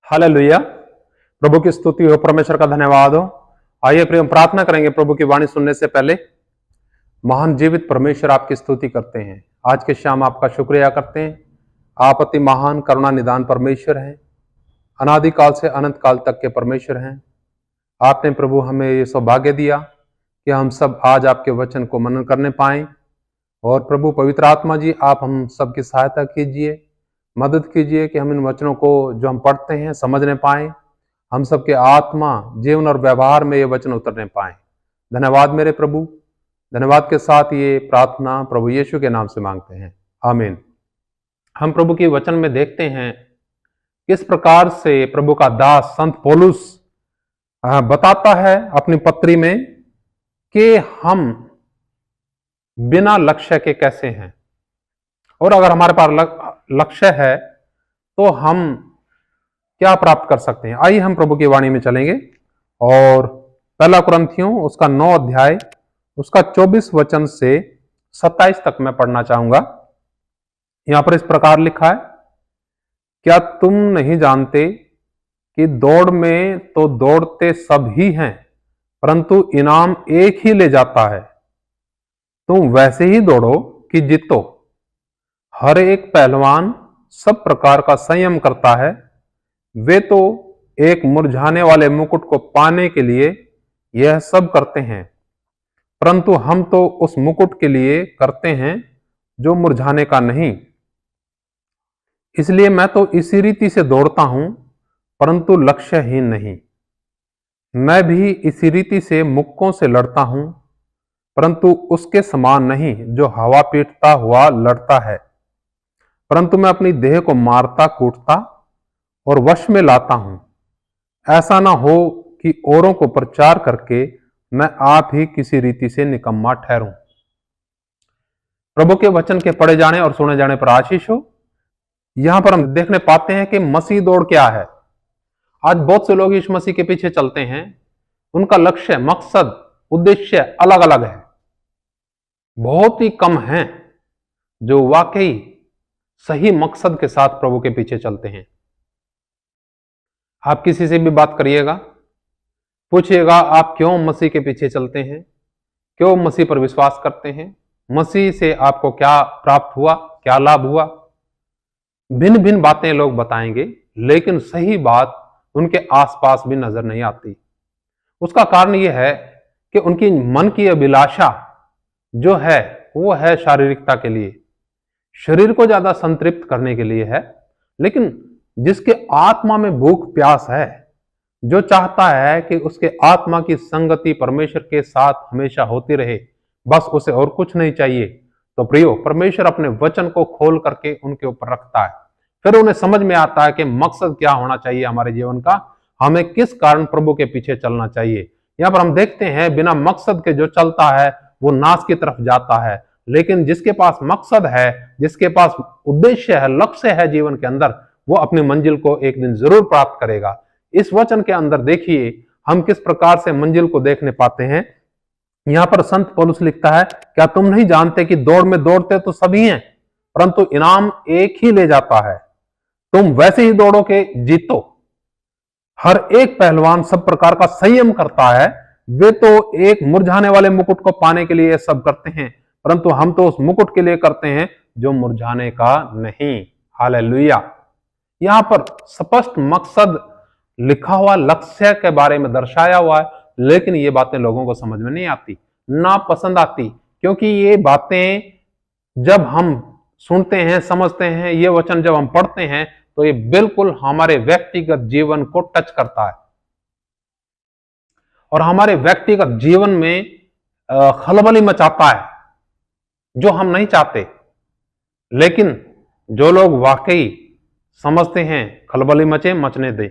Hallelujah. प्रभु की स्तुति हो, परमेश्वर का धन्यवाद हो। आइए प्रिय, हम प्रार्थना करेंगे। प्रभु की वाणी सुनने से पहले महान जीवित परमेश्वर आपकी स्तुति करते हैं। आज के शाम आपका शुक्रिया करते हैं। आप अति महान करुणा निदान परमेश्वर हैं, अनादिकाल से अनंत काल तक के परमेश्वर हैं। आपने प्रभु हमें ये सौभाग्य दिया कि हम सब आज आपके वचन को मनन करने पाएं। और प्रभु पवित्र आत्मा जी, आप हम सब की सहायता कीजिए, मदद कीजिए कि हम इन वचनों को जो हम पढ़ते हैं समझने पाएं। हम सबके आत्मा, जीवन और व्यवहार में ये वचन उतरने पाएं। धन्यवाद मेरे प्रभु। धन्यवाद के साथ ये प्रार्थना प्रभु यीशु के नाम से मांगते हैं, आमीन। हम प्रभु के वचन में देखते हैं किस प्रकार से प्रभु का दास संत पौलुस बताता है अपनी पत्री में कि हम बिना लक्ष्य के कैसे हैं, और अगर हमारे पास लक्ष्य है तो हम क्या प्राप्त कर सकते हैं। आइए हम प्रभु की वाणी में चलेंगे और पहला कुरिन्थियों उसका 9 अध्याय उसका 24 वचन से 27 तक मैं पढ़ना चाहूंगा। यहां पर इस प्रकार लिखा है, क्या तुम नहीं जानते कि दौड़ में तो दौड़ते सब ही हैं, परंतु इनाम एक ही ले जाता है। तुम वैसे ही दौड़ो कि जीतो। हर एक पहलवान सब प्रकार का संयम करता है। वे तो एक मुरझाने वाले मुकुट को पाने के लिए यह सब करते हैं, परंतु हम तो उस मुकुट के लिए करते हैं जो मुरझाने का नहीं। इसलिए मैं तो इसी रीति से दौड़ता हूं, परंतु लक्ष्यहीन नहीं। मैं भी इसी रीति से मुक्कों से लड़ता हूं, परंतु उसके समान नहीं जो हवा पीटता हुआ लड़ता है, परंतु मैं अपनी देह को मारता कूटता और वश में लाता हूं। ऐसा ना हो कि औरों को प्रचार करके मैं आप ही किसी रीति से निकम्मा ठहरूं। प्रभु के वचन के पढ़े जाने और सुने जाने पर आशीष हो। यहां पर हम देखने पाते हैं कि मसीह दौड़ क्या है। आज बहुत से लोग इस मसीह के पीछे चलते हैं, उनका लक्ष्य, मकसद, उद्देश्य अलग अलग है। बहुत ही कम हैं जो वाकई सही मकसद के साथ प्रभु के पीछे चलते हैं। आप किसी से भी बात करिएगा, पूछिएगा आप क्यों मसीह के पीछे चलते हैं, क्यों मसीह पर विश्वास करते हैं, मसीह से आपको क्या प्राप्त हुआ, क्या लाभ हुआ। भिन्न भिन्न बातें लोग बताएंगे, लेकिन सही बात उनके आसपास भी नजर नहीं आती। उसका कारण यह है कि उनकी मन की अभिलाषा जो है वो है शारीरिकता के लिए, शरीर को ज्यादा संतृप्त करने के लिए है। लेकिन जिसके आत्मा में भूख प्यास है, जो चाहता है कि उसके आत्मा की संगति परमेश्वर के साथ हमेशा होती रहे, बस उसे और कुछ नहीं चाहिए, तो प्रियो, परमेश्वर अपने वचन को खोल करके उनके ऊपर रखता है। फिर उन्हें समझ में आता है कि मकसद क्या होना चाहिए हमारे जीवन का, हमें किस कारण प्रभु के पीछे चलना चाहिए। यहां पर हम देखते हैं बिना मकसद के जो चलता है वो नाश की तरफ जाता है, लेकिन जिसके पास मकसद है, जिसके पास उद्देश्य है, लक्ष्य है जीवन के अंदर, वो अपनी मंजिल को एक दिन जरूर प्राप्त करेगा। इस वचन के अंदर देखिए हम किस प्रकार से मंजिल को देखने पाते हैं। यहां पर संत पौलुस लिखता है, क्या तुम नहीं जानते कि दौड़ में दौड़ते तो सभी हैं, परंतु इनाम एक ही ले जाता है। तुम वैसे ही दौड़ो के जीतो। हर एक पहलवान सब प्रकार का संयम करता है। वे तो एक मुरझाने वाले मुकुट को पाने के लिए सब करते हैं, परंतु हम तो उस मुकुट के लिए करते हैं जो मुरझाने का नहीं। हालेलुया। यहां पर स्पष्ट मकसद लिखा हुआ, लक्ष्य के बारे में दर्शाया हुआ है, लेकिन ये बातें लोगों को समझ में नहीं आती, ना पसंद आती, क्योंकि ये बातें जब हम सुनते हैं, समझते हैं, ये वचन जब हम पढ़ते हैं, तो ये बिल्कुल हमारे व्यक्तिगत जीवन को टच करता है और हमारे व्यक्तिगत जीवन में खलबली मचाता है, जो हम नहीं चाहते। लेकिन जो लोग वाकई समझते हैं, खलबली मचे, मचने दे,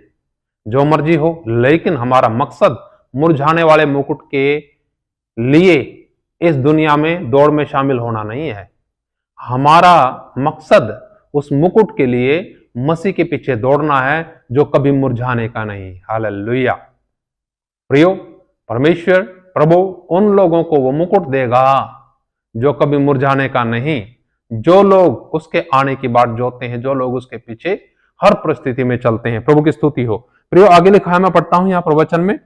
जो मर्जी हो, लेकिन हमारा मकसद मुरझाने वाले मुकुट के लिए इस दुनिया में दौड़ में शामिल होना नहीं है। हमारा मकसद उस मुकुट के लिए मसीह के पीछे दौड़ना है, जो कभी मुरझाने का नहीं। हालेलुया। प्रियो, परमेश्वर प्रभु उन लोगों को वो मुकुट देगा जो कभी मुरझाने का नहीं, जो लोग उसके आने की बाट जोते हैं, जो लोग उसके पीछे हर परिस्थिति में चलते हैं। प्रभु की स्तुति हो। प्रियो, आगे लिखा है, मैं पढ़ता हूं यहां प्रवचन में।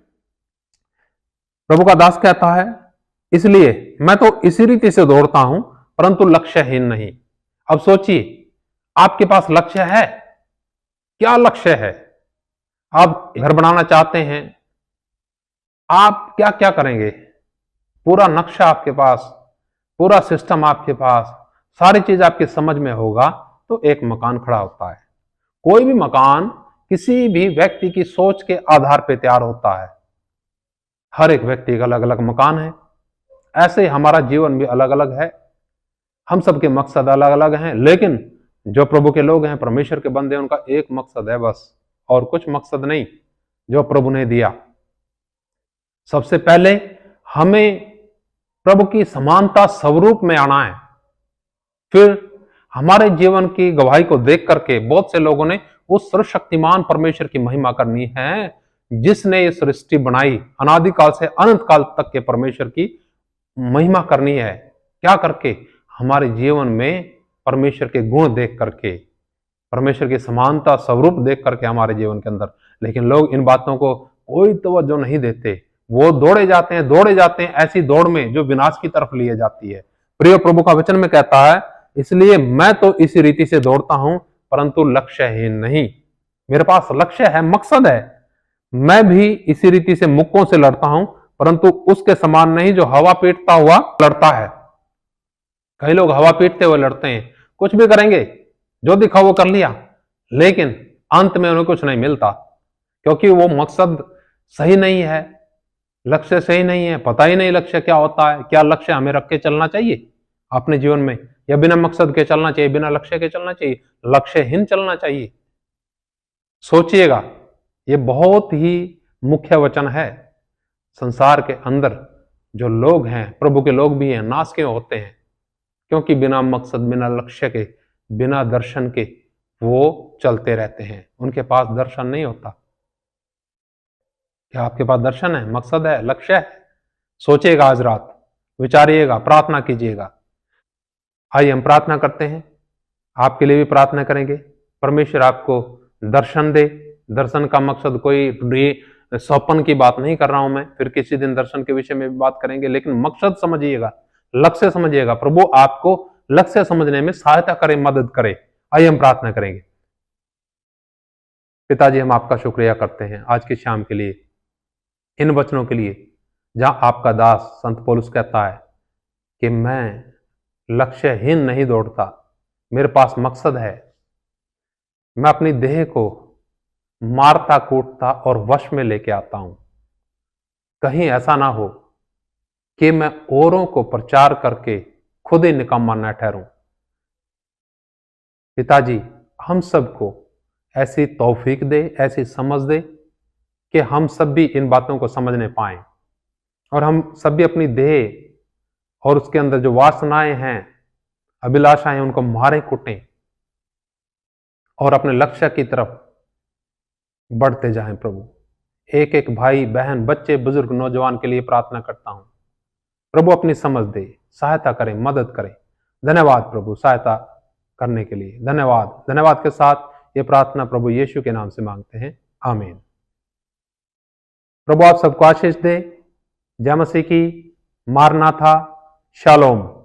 प्रभु का दास कहता है, इसलिए मैं तो इसी रीति से दौड़ता हूं परंतु लक्ष्यहीन नहीं। अब सोचिए, आपके पास लक्ष्य है? क्या लक्ष्य है? आप घर बनाना चाहते हैं, आप क्या क्या करेंगे? पूरा नक्शा आपके पास, पूरा सिस्टम आपके पास, सारी चीज आपकी समझ में होगा तो एक मकान खड़ा होता है। कोई भी मकान किसी भी व्यक्ति की सोच के आधार पर तैयार होता है। हर एक व्यक्ति का अलग अलग मकान है। ऐसे हमारा जीवन भी अलग अलग है। हम सबके मकसद अलग अलग हैं, लेकिन जो प्रभु के लोग हैं, परमेश्वर के बंदे, उनका एक मकसद है बस, और कुछ मकसद नहीं जो प्रभु ने दिया। सबसे पहले हमें प्रभु की समानता स्वरूप में आना है। फिर हमारे जीवन की गवाही को देख करके बहुत से लोगों ने उस सर्वशक्तिमान परमेश्वर की महिमा करनी है, जिसने ये सृष्टि बनाई। अनादिकाल से अनंत काल तक के परमेश्वर की महिमा करनी है। क्या करके? हमारे जीवन में परमेश्वर के गुण देख करके, परमेश्वर की समानता स्वरूप देख करके हमारे जीवन के अंदर। लेकिन लोग इन बातों को कोई तवज्जो नहीं देते। वो दौड़े जाते हैं ऐसी दौड़ में जो विनाश की तरफ लिए जाती है। प्रिय, प्रभु का वचन में कहता है, इसलिए मैं तो इसी रीति से दौड़ता हूं परंतु लक्ष्यहीन नहीं। मेरे पास लक्ष्य है, मकसद है। मैं भी इसी रीति से मुक्कों से लड़ता हूं परंतु उसके समान नहीं जो हवा पीटता हुआ लड़ता है। कई लोग हवा पीटते हुए लड़ते हैं, कुछ भी करेंगे, जो दिखा वो कर लिया, लेकिन अंत में उन्हें कुछ नहीं मिलता, क्योंकि वो मकसद सही नहीं है, लक्ष्य सही नहीं है। पता ही नहीं लक्ष्य क्या होता है। क्या लक्ष्य हमें रख के चलना चाहिए अपने जीवन में, या बिना मकसद के चलना चाहिए, बिना लक्ष्य के चलना चाहिए, लक्ष्यहीन चलना चाहिए? सोचिएगा, ये बहुत ही मुख्य वचन है। संसार के अंदर जो लोग हैं, प्रभु के लोग भी हैं, नाश क्यों होते हैं? क्योंकि बिना मकसद, बिना लक्ष्य के, बिना दर्शन के वो चलते रहते हैं। उनके पास दर्शन नहीं होता। क्या आपके पास दर्शन है, मकसद है, लक्ष्य है? सोचिएगा, आज रात विचारिएगा, प्रार्थना कीजिएगा। आइए हम प्रार्थना करते हैं। आपके लिए भी प्रार्थना करेंगे। परमेश्वर आपको दर्शन दे। दर्शन का मकसद कोई स्वप्न की बात नहीं कर रहा हूं मैं, फिर किसी दिन दर्शन के विषय में भी बात करेंगे, लेकिन मकसद समझिएगा, लक्ष्य समझिएगा। प्रभु आपको लक्ष्य समझने में सहायता करे, मदद करे। आइए हम प्रार्थना करेंगे। पिताजी, हम आपका शुक्रिया करते हैं आज की शाम के लिए, इन वचनों के लिए, जहां आपका दास संत पौलुस कहता है कि मैं लक्ष्यहीन नहीं दौड़ता, मेरे पास मकसद है। मैं अपनी देह को मारता कूटता और वश में लेके आता हूं। कहीं ऐसा ना हो कि मैं औरों को प्रचार करके खुद ही निकम्मा न ठहरूं। पिताजी, हम सबको ऐसी तौफीक दे, ऐसी समझ दे कि हम सब भी इन बातों को समझने पाएं, और हम सब भी अपनी देह और उसके अंदर जो वासनाएं हैं, अभिलाषाएं, उनको मारे कुटें और अपने लक्ष्य की तरफ बढ़ते जाएं। प्रभु, एक एक भाई बहन, बच्चे, बुजुर्ग, नौजवान के लिए प्रार्थना करता हूं। प्रभु अपनी समझ दे, सहायता करें, मदद करें। धन्यवाद प्रभु, सहायता करने के लिए धन्यवाद। धन्यवाद के साथ ये प्रार्थना प्रभु यीशु के नाम से मांगते हैं, आमीन। प्रभु आप सबको आशीष दे। जय मसीह की। मारनाथा। शालोम।